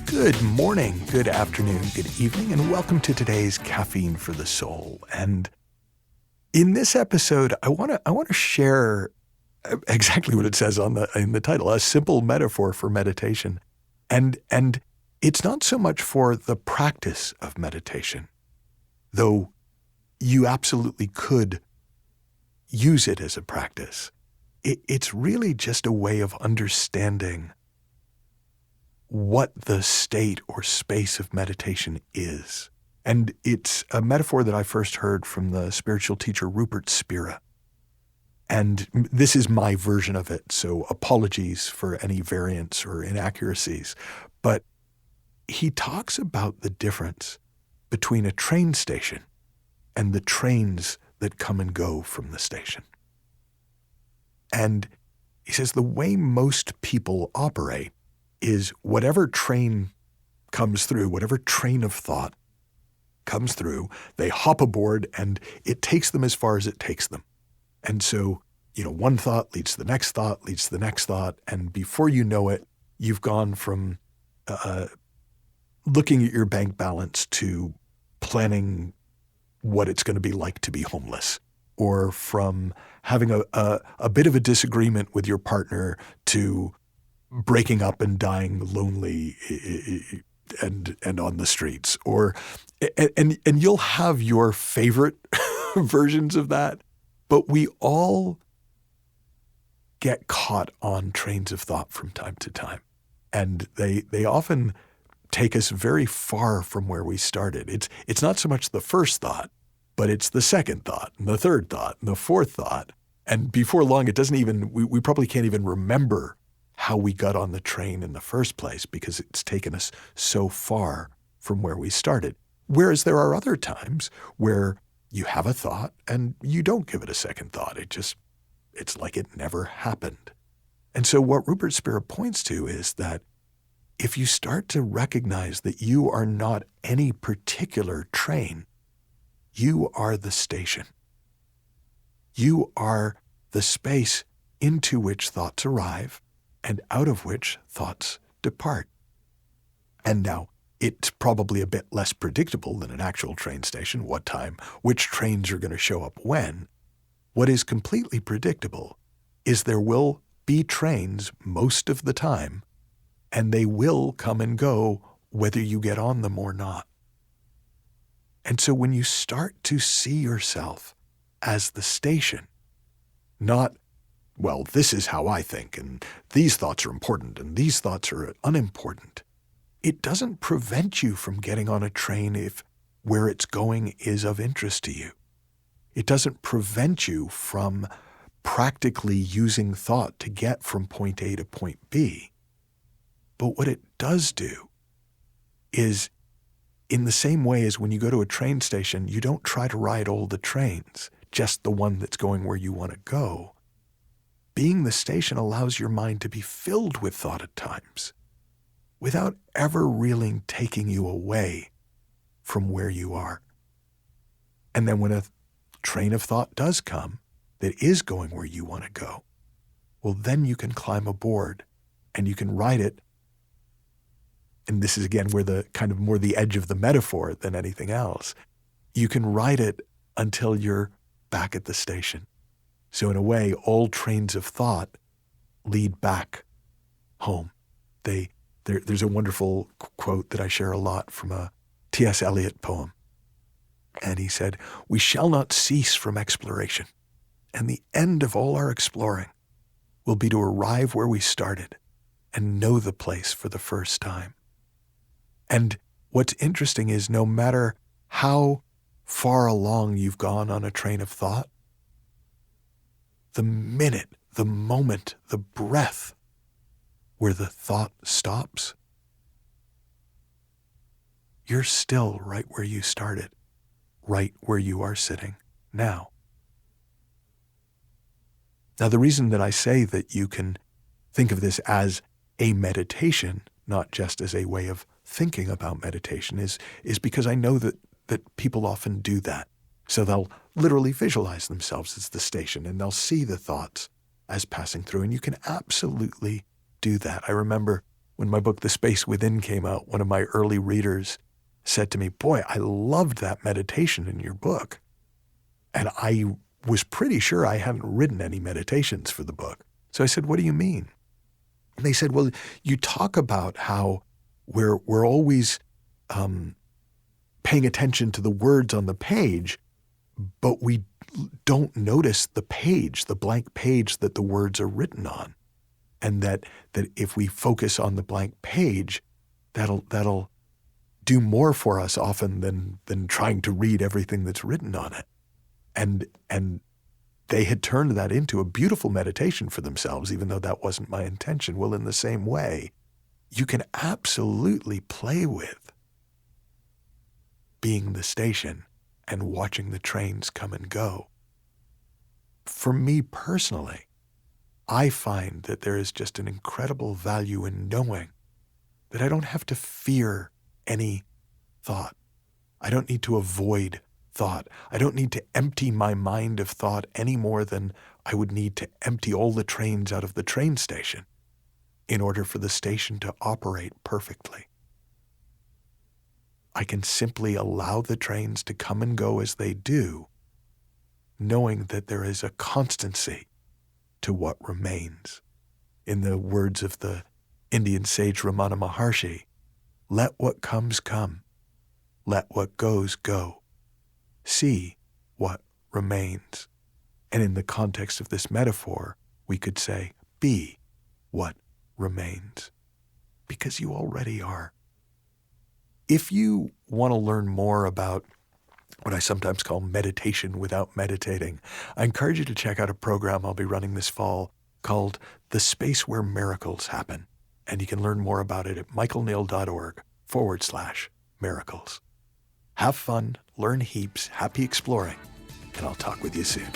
Good morning, good afternoon, good evening, and welcome to today's Caffeine for the Soul. And in this episode, I want to share exactly what it says in the title, a simple metaphor for meditation. And it's not so much for the practice of meditation, though you absolutely could use it as a practice. It's really just a way of understanding what the state or space of meditation is. And it's a metaphor that I first heard from the spiritual teacher Rupert Spira. And this is my version of it, so apologies for any variance or inaccuracies. But he talks about the difference between a train station and the trains that come and go from the station. And he says the way most people operate is whatever train comes through, whatever train of thought comes through, they hop aboard and it takes them as far as it takes them. And so, one thought leads to the next thought, leads to the next thought. And before you know it, you've gone from looking at your bank balance to planning what it's going to be like to be homeless, or from having a bit of a disagreement with your partner to breaking up and dying lonely and on the streets, and you'll have your favorite versions of that, but we all get caught on trains of thought from time to time, and they often take us very far from where we started. It's not so much the first thought, but it's the second thought and the third thought and the fourth thought, and before long it doesn't even we probably can't even remember how we got on the train in the first place because it's taken us so far from where we started. Whereas there are other times where you have a thought and you don't give it a second thought. It's like it never happened. And so what Rupert Spira points to is that if you start to recognize that you are not any particular train, you are the station. You are the space into which thoughts arrive and out of which thoughts depart. And now, it's probably a bit less predictable than an actual train station, what time, which trains are going to show up when. What is completely predictable is there will be trains most of the time, and they will come and go whether you get on them or not. And so when you start to see yourself as the station, not, well, this is how I think, and these thoughts are important, and these thoughts are unimportant, it doesn't prevent you from getting on a train if where it's going is of interest to you. It doesn't prevent you from practically using thought to get from point A to point B. But what it does do is, in the same way as when you go to a train station, you don't try to ride all the trains, just the one that's going where you want to go. Being the station allows your mind to be filled with thought at times, without ever really taking you away from where you are. And then when a train of thought does come that is going where you want to go, well, then you can climb aboard and you can ride it. And this is again where the kind of more the edge of the metaphor than anything else. You can ride it until you're back at the station. So in a way, all trains of thought lead back home. There's a wonderful quote that I share a lot from a T.S. Eliot poem. And he said, "We shall not cease from exploration, and the end of all our exploring will be to arrive where we started and know the place for the first time." And what's interesting is no matter how far along you've gone on a train of thought, the minute, the moment, the breath where the thought stops, you're still right where you started, right where you are sitting now. Now, the reason that I say that you can think of this as a meditation, not just as a way of thinking about meditation, is because I know that people often do that. So they'll literally visualize themselves as the station, and they'll see the thoughts as passing through. And you can absolutely do that. I remember when my book, The Space Within, came out, one of my early readers said to me, "Boy, I loved that meditation in your book." And I was pretty sure I hadn't written any meditations for the book. So I said, "What do you mean?" And they said, "Well, you talk about how we're always paying attention to the words on the page, but we don't notice the page, the blank page that the words are written on. And that if we focus on the blank page, that'll do more for us often than trying to read everything that's written on it." And they had turned that into a beautiful meditation for themselves, even though that wasn't my intention. Well, in the same way, you can absolutely play with being the station and watching the trains come and go. For me personally, I find that there is just an incredible value in knowing that I don't have to fear any thought. I don't need to avoid thought. I don't need to empty my mind of thought any more than I would need to empty all the trains out of the train station in order for the station to operate perfectly. I can simply allow the trains to come and go as they do, knowing that there is a constancy to what remains. In the words of the Indian sage Ramana Maharshi, "Let what comes come, let what goes go. See what remains." And in the context of this metaphor, we could say, be what remains, because you already are. If you want to learn more about what I sometimes call meditation without meditating, I encourage you to check out a program I'll be running this fall called The Space Where Miracles Happen. And you can learn more about it at michaelneill.org/miracles. Have fun, learn heaps, happy exploring, and I'll talk with you soon.